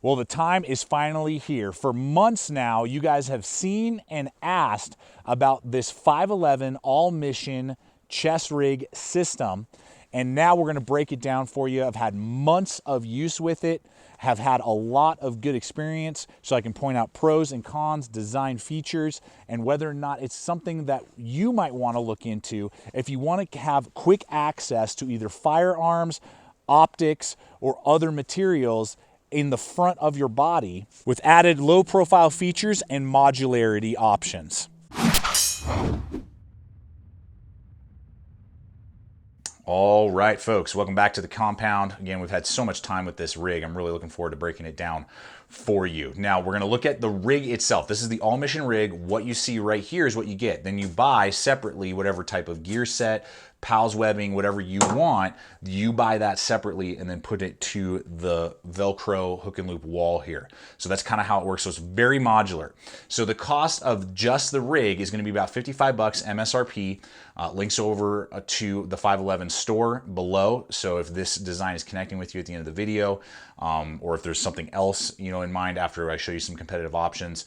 Well, the time is finally here. For months now, you guys have seen and asked about this 511 all-mission chest rig system, and now we're gonna break it down for you. I've had months of use with it, have had a lot of good experience, so I can point out pros and cons, design features, and whether or not it's something that you might wanna look into if you wanna have quick access to either firearms, optics, or other materials in the front of your body with added low profile features and modularity options. All right, folks, welcome back to the compound. Again, we've had so much time with this rig. I'm really looking forward to breaking it down for you. Now, we're gonna look at the rig itself. This is the all-mission rig. What you see right here is what you get. Then you buy separately whatever type of gear set, PALS webbing, whatever you want, you buy that separately and then put it to the Velcro hook and loop wall here. So that's kind of how it works. So it's very modular. So the cost of just the rig is gonna be about 55 bucks MSRP. Links over to the 511 store below. So if this design is connecting with you at the end of the video, or if there's something else in mind after I show you some competitive options,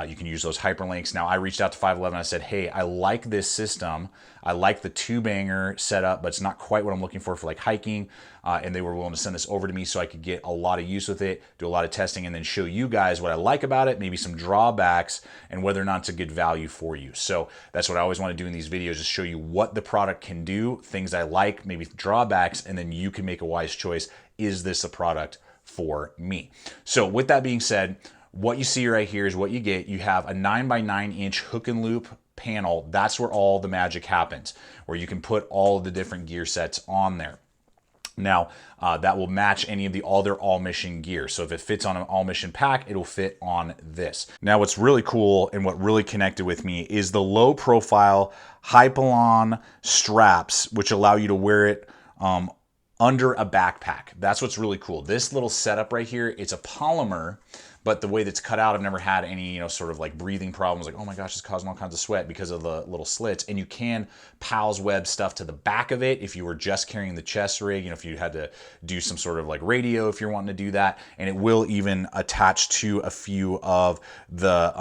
you can use those hyperlinks. Now, I reached out to 511. I said, hey, I like this system. I like the two-banger setup, but it's not quite what I'm looking for like hiking. And they were willing to send this over to me so I could get a lot of use with it, do a lot of testing, and then show you guys what I like about it, maybe some drawbacks, and whether or not it's a good value for you. So that's what I always want to do in these videos, is show you what the product can do, things I like, maybe drawbacks, and then you can make a wise choice. Is this a product for me? So with that being said, what you see right here is what you get. You have a 9x9-inch hook and loop panel. That's where all the magic happens, where you can put all of the different gear sets on there. Now, that will match any of the other all-mission gear. So if it fits on an all-mission pack, it'll fit on this. Now, what's really cool and what really connected with me is the low-profile Hypalon straps, which allow you to wear it under a backpack. That's what's really cool. This little setup right here, it's a polymer, but the way that's cut out, I've never had any, sort of like breathing problems, like, oh my gosh, it's causing all kinds of sweat because of the little slits. And you can PALS web stuff to the back of it if you were just carrying the chest rig, if you had to do some sort of like radio, if you're wanting to do that. And it will even attach to a few of the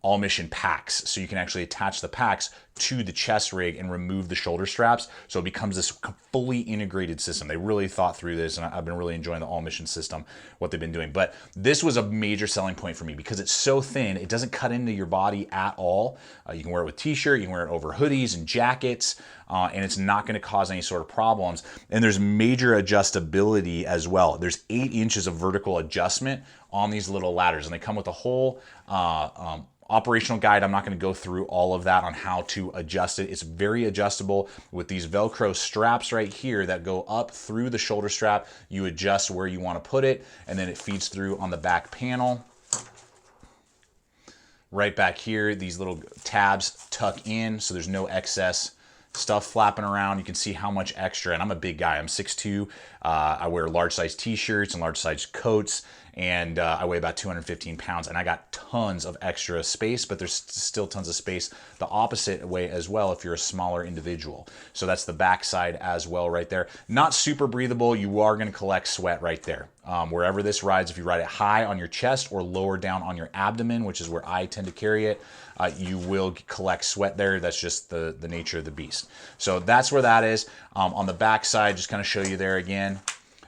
all-mission packs. So you can actually attach the packs to the chest rig and remove the shoulder straps. So it becomes this fully integrated system. They really thought through this, and I've been really enjoying the all-mission system, what they've been doing. But this was a major selling point for me because it's so thin, it doesn't cut into your body at all. You can wear it with t-shirt, you can wear it over hoodies and jackets, and it's not gonna cause any sort of problems. And there's major adjustability as well. There's 8 inches of vertical adjustment on these little ladders, and they come with a whole operational guide. I'm not going to go through all of that on how to adjust it. It's very adjustable with these Velcro straps right here that go up through the shoulder strap. You adjust where you want to put it, and then it feeds through on the back panel. Right back here, these little tabs tuck in, so there's no excess stuff flapping around. You can see how much extra, and I'm a big guy. I'm 6'2". I wear large size t-shirts and large size coats, and I weigh about 215 pounds, and I got tons of extra space, but there's still tons of space the opposite way as well if you're a smaller individual. So that's the back side as well right there. Not super breathable. You are going to collect sweat right there. Wherever this rides, if you ride it high on your chest or lower down on your abdomen, which is where I tend to carry it, you will collect sweat there. That's just the nature of the beast. So that's where that is. On the back side, just kind of show you there again.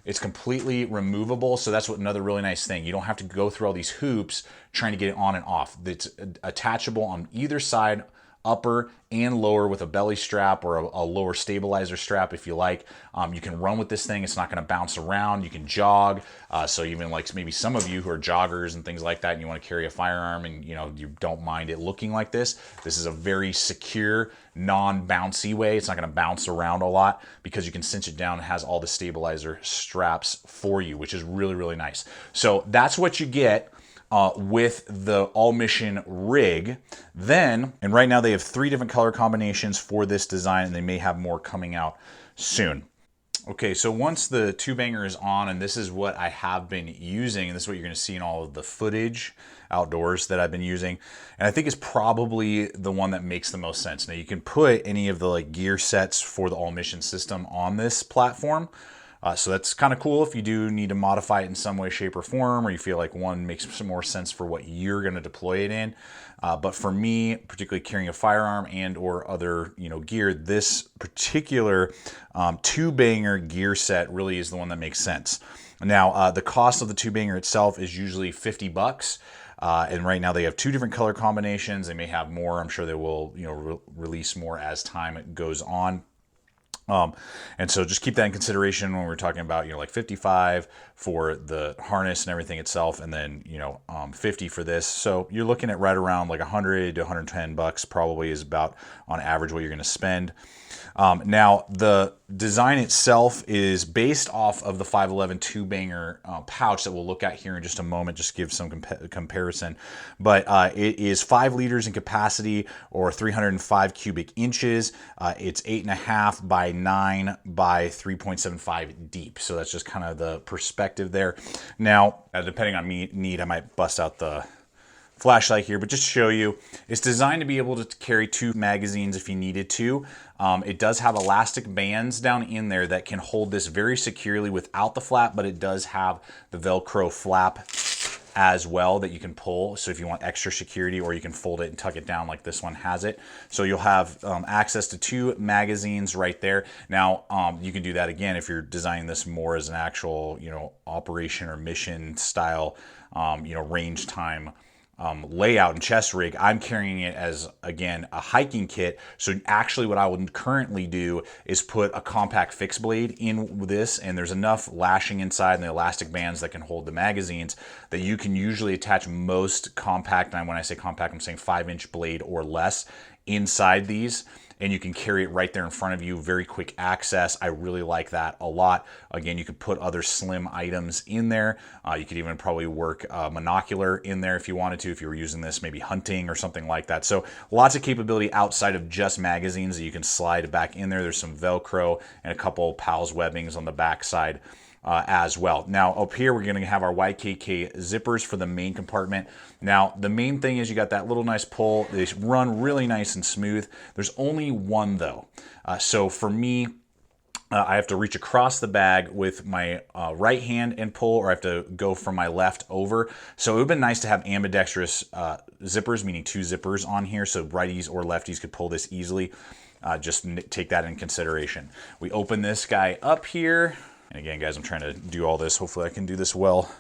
It's completely removable, so that's what another really nice thing. You don't have to go through all these hoops trying to get it on and off. It's attachable on either side, upper and lower, with a belly strap or a lower stabilizer strap if you like. You can run with this thing. It's not going to bounce around. You can jog. So even like maybe some of you who are joggers and things like that, and you want to carry a firearm and you don't mind it looking like this, this is a very secure, non-bouncy way. It's not going to bounce around a lot because you can cinch it down. It has all the stabilizer straps for you, which is really, really nice. So that's what you get with the all-mission rig. Then, and right now they have 3 different color combinations for this design, and they may have more coming out soon. Okay, so once the two-banger is on, and this is what I have been using, and this is what you're going to see in all of the footage outdoors that I've been using, and I think it's probably the one that makes the most sense. Now, you can put any of the gear sets for the all-mission system on this platform, So that's kind of cool if you do need to modify it in some way, shape, or form, or you feel like one makes some more sense for what you're going to deploy it in. But for me, particularly carrying a firearm and or other gear, this particular two-banger gear set really is the one that makes sense. Now, the cost of the two-banger itself is usually $50. And right now they have 2 different color combinations. They may have more. I'm sure they will release more as time goes on. And so just keep that in consideration when we're talking about, like 55 for the harness and everything itself, and then, 50 for this. So you're looking at right around like 100 to 110 bucks probably is about on average what you're going to spend. Now the design itself is based off of the 511 two-banger pouch that we'll look at here in just a moment, just give some comparison. But it is 5 liters in capacity, or 305 cubic inches. It's 8.5 by 9 by 3.75 deep. So that's just kind of the perspective there. Now, depending on need, I might bust out the flashlight here, but just to show you, it's designed to be able to carry 2 magazines if you needed to. It does have elastic bands down in there that can hold this very securely without the flap, but it does have the Velcro flap as well that you can pull. So if you want extra security, or you can fold it and tuck it down like this one has it. So you'll have access to 2 magazines right there. Now, you can do that again if you're designing this more as an actual, operation or mission style, range time layout and chest rig. I'm carrying it as, again, a hiking kit. So actually what I would currently do is put a compact fixed blade in this, and there's enough lashing inside and the elastic bands that can hold the magazines that you can usually attach most compact, and when I say compact, I'm saying 5-inch blade or less inside these, and you can carry it right there in front of you. Very quick access. I really like that a lot. Again, you could put other slim items in there. You could even probably work a monocular in there if you wanted to, if you were using this maybe hunting or something like that. So lots of capability outside of just magazines that you can slide back in there. There's some Velcro and a couple PALS webbings on the back side as well. Now up here we're going to have our YKK zippers for the main compartment. Now the main thing is you got that little nice pull. They run really nice and smooth. There's only one though. So for me, I have to reach across the bag with my right hand and pull, or I have to go from my left over. So it would have been nice to have ambidextrous zippers, meaning 2 zippers on here, so righties or lefties could pull this easily. Just take that in consideration. We open this guy up here. And again, guys, I'm trying to do all this. Hopefully I can do this well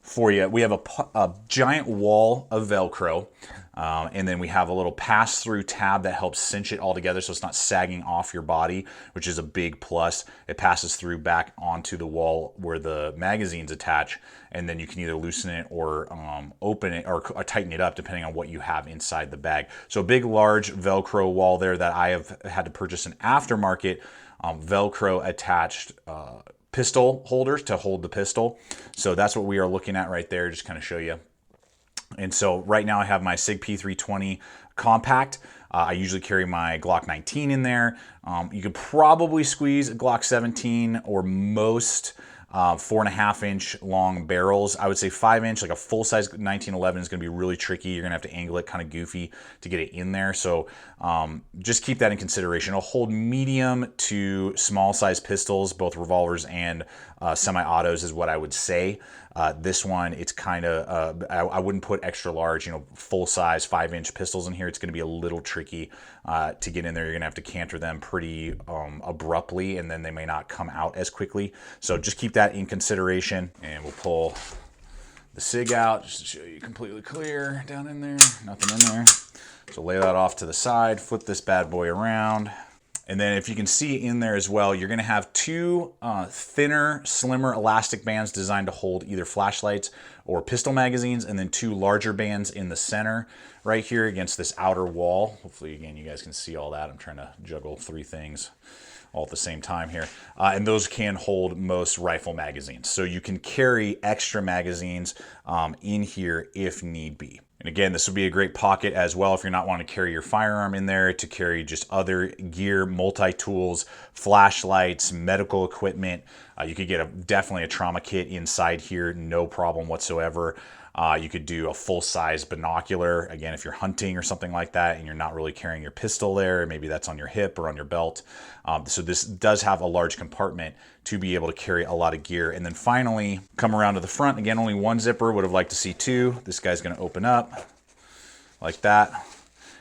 for you. We have a giant wall of Velcro, and then we have a little pass-through tab that helps cinch it all together so it's not sagging off your body, which is a big plus. It passes through back onto the wall where the magazines attach, and then you can either loosen it or open it or tighten it up depending on what you have inside the bag. So a big, large Velcro wall there that I have had to purchase an aftermarket Velcro attached pistol holders to hold the pistol. So that's what we are looking at right there, just kind of show you. And so right now I have my SIG P320 compact. I usually carry my Glock 19 in there. You could probably squeeze a Glock 17 or most 4.5-inch long barrels. I would say 5-inch, like a full-size 1911 is going to be really tricky. You're going to have to angle it kind of goofy to get it in there. So just keep that in consideration. It'll hold medium to small-size pistols, both revolvers and semi-autos is what I would say. This one, it's kind of, I wouldn't put extra large, full-size 5-inch pistols in here. It's going to be a little tricky to get in there. You're going to have to canter them pretty abruptly, and then they may not come out as quickly. So just keep that in consideration, and we'll pull the SIG out just to show you completely clear down in there. Nothing in there. So lay that off to the side, flip this bad boy around. And then if you can see in there as well, you're going to have 2 thinner, slimmer elastic bands designed to hold either flashlights or pistol magazines, and then 2 larger bands in the center right here against this outer wall. Hopefully, again, you guys can see all that. I'm trying to juggle 3 things all at the same time here. And those can hold most rifle magazines. So you can carry extra magazines in here if need be. And again, this would be a great pocket as well if you're not wanting to carry your firearm in there, to carry just other gear, multi-tools, flashlights, medical equipment. You could get definitely a trauma kit inside here, no problem whatsoever. You could do a full-size binocular, again, if you're hunting or something like that and you're not really carrying your pistol there, maybe that's on your hip or on your belt. So this does have a large compartment to be able to carry a lot of gear. And then finally, come around to the front. Again, only one zipper, would have liked to see two. This guy's gonna open up like that.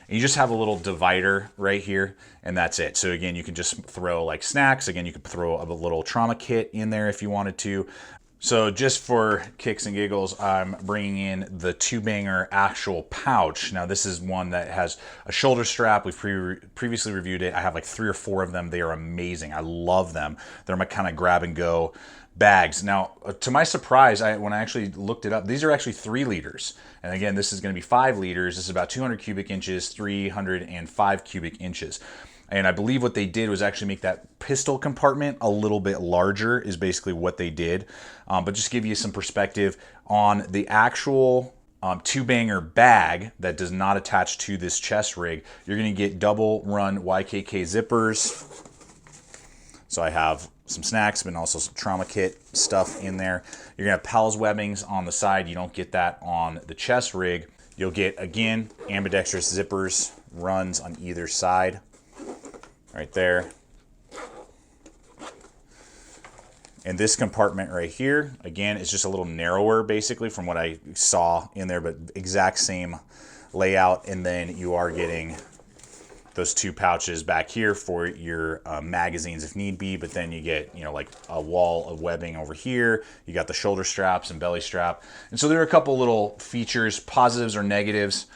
And you just have a little divider right here, and that's it. So again, you can just throw like snacks. Again, you could throw a little trauma kit in there if you wanted to. So just for kicks and giggles, I'm bringing in the 2-banger actual pouch. Now this is one that has a shoulder strap. We've previously reviewed it. I have like 3 or 4 of them. They are amazing. I love them. They're my kind of grab and go bags. Now, to my surprise, when I actually looked it up, these are actually 3 liters. And again, this is going to be 5 liters. This is about 200 cubic inches, 305 cubic inches. And I believe what they did was actually make that pistol compartment a little bit larger, is basically what they did. But just give you some perspective on the actual 2-banger bag that does not attach to this chest rig. You're going to get double run YKK zippers. So I have some snacks, but also some trauma kit stuff in there. You're going to have Pals webbings on the side. You don't get that on the chest rig. You'll get, again, ambidextrous zippers, runs on either side. Right there. And this compartment right here, again, is just a little narrower basically from what I saw in there, but exact same layout. And then you are getting those 2 pouches back here for your magazines if need be, but then you get, you know, like a wall of webbing over here. You got the shoulder straps and belly strap. And so there are a couple little features, positives or negatives,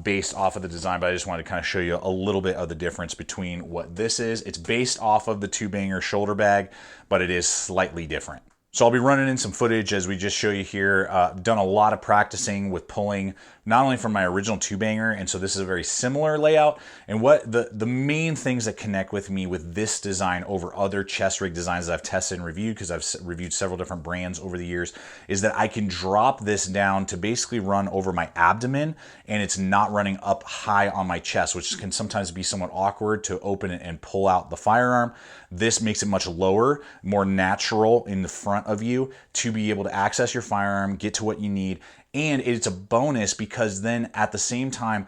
based off of the design, but I just wanted to kind of show you a little bit of the difference between what this is. It's based off of the 2-banger shoulder bag, but it is slightly different. So I'll be running in some footage as we just show you here. Done a lot of practicing with pulling, not only from my original 2-banger, and so this is a very similar layout. And what the main things that connect with me with this design over other chest rig designs that I've tested and reviewed, because I've reviewed several different brands over the years, is that I can drop this down to basically run over my abdomen, and it's not running up high on my chest, which can sometimes be somewhat awkward to open it and pull out the firearm. This makes it much lower, more natural in the front of you to be able to access your firearm, get to what you need. And it's a bonus because then at the same time,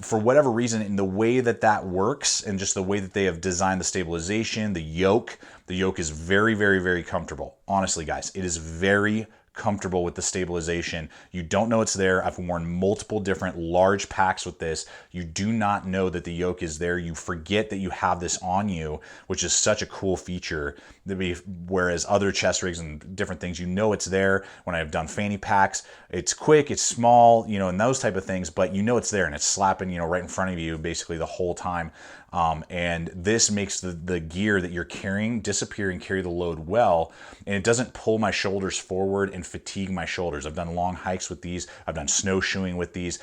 for whatever reason, in the way that that works and just the way that they have designed the stabilization, the yoke is very, very, very comfortable. Honestly, guys, it is very comfortable with the stabilization. You don't know it's there. I've worn multiple different large packs with this. You do not know that the yoke is there. You forget that you have this on you, which is such a cool feature. Whereas other chest rigs and different things, you know it's there. When I've done fanny packs, it's quick, it's small, you know, and those type of things, but you know it's there and it's slapping, you know, right in front of you basically the whole time. And this makes the gear that you're carrying disappear and carry the load well, and it doesn't pull my shoulders forward and fatigue my shoulders. I've done long hikes with these. I've done snowshoeing with these,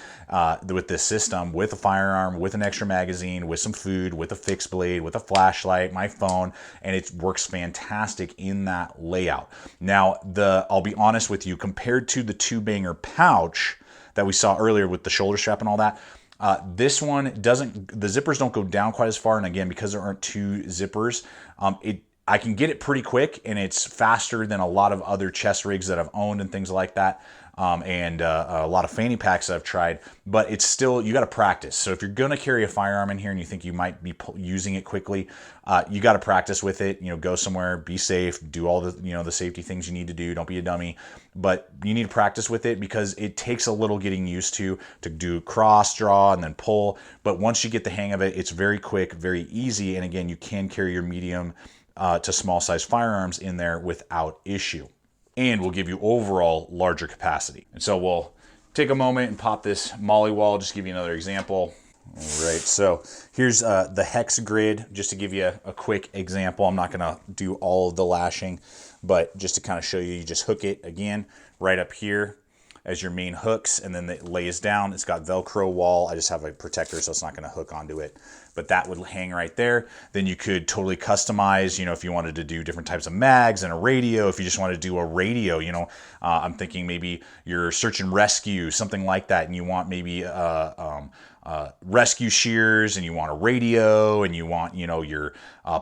with this system, with a firearm, with an extra magazine, with some food, with a fixed blade, with a flashlight, my phone, and it works fantastic in that layout. Now, I'll be honest with you, compared to the 2-banger pouch that we saw earlier with the shoulder strap and all that, this one doesn't, the zippers don't go down quite as far. And again, because there aren't 2 zippers, I can get it pretty quick, and it's faster than a lot of other chest rigs that I've owned and things like that. And a lot of fanny packs that I've tried, but it's still, you got to practice. So if you're going to carry a firearm in here and you think you might be using it quickly, you got to practice with it. You know, go somewhere, be safe, do all the, you know, the safety things you need to do. Don't be a dummy, but you need to practice with it because it takes a little getting used to do cross draw and then pull. But once you get the hang of it, it's very quick, very easy. And again, you can carry your medium to small size firearms in there without issue. And will give you overall larger capacity. And so we'll take a moment and pop this molly wall, just give you another example. All right, so here's the hex grid, just to give you a quick example. I'm not gonna do all of the lashing, but just to kind of show you, you just hook it again right up here as your main hooks, and then it lays down. It's got Velcro wall. I just have a protector, so it's not gonna hook onto it. but that would hang right there. Then you could totally customize, you know, if you wanted to do different types of mags and a radio, if you just want to do a radio, you know, I'm thinking maybe you're search and rescue, something like that, and you want maybe rescue shears, and you want a radio, and you want, you know, your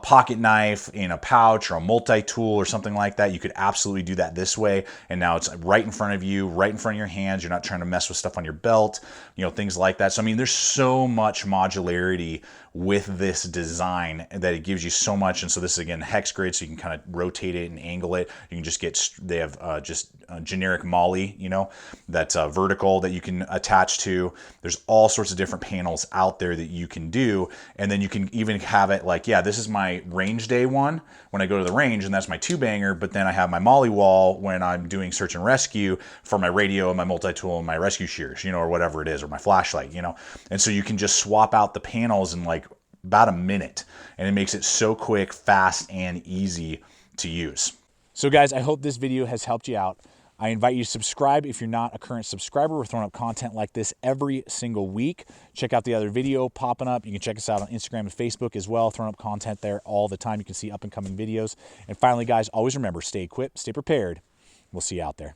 pocket knife in a pouch or a multi-tool or something like that. You could absolutely do that this way, and now it's right in front of you, right in front of your hands. You're not trying to mess with stuff on your belt, you know, things like that. So I mean, there's so much modularity with this design that it gives you so much. And so this is, again, hex grid, so you can kind of rotate it and angle it. You can just get, they have just generic molly, you know, that's vertical that you can attach to. There's all sorts of different panels out there that you can do. And then you can even have it like, yeah, this is my range day one when I go to the range, and that's my 2-banger, but then I have my molly wall when I'm doing search and rescue for my radio and my multi-tool and my rescue shears, you know, or whatever it is, or my flashlight, you know. And so you can just swap out the panels in like about a minute, and it makes it so quick, fast, and easy to use. So guys, I hope this video has helped you out. I invite you to subscribe if you're not a current subscriber. We're throwing up content like this every single week. Check out the other video popping up. You can check us out on Instagram and Facebook as well, throwing up content there all the time. You can see up and coming videos. And finally, guys, always remember, stay equipped, stay prepared. We'll see you out there.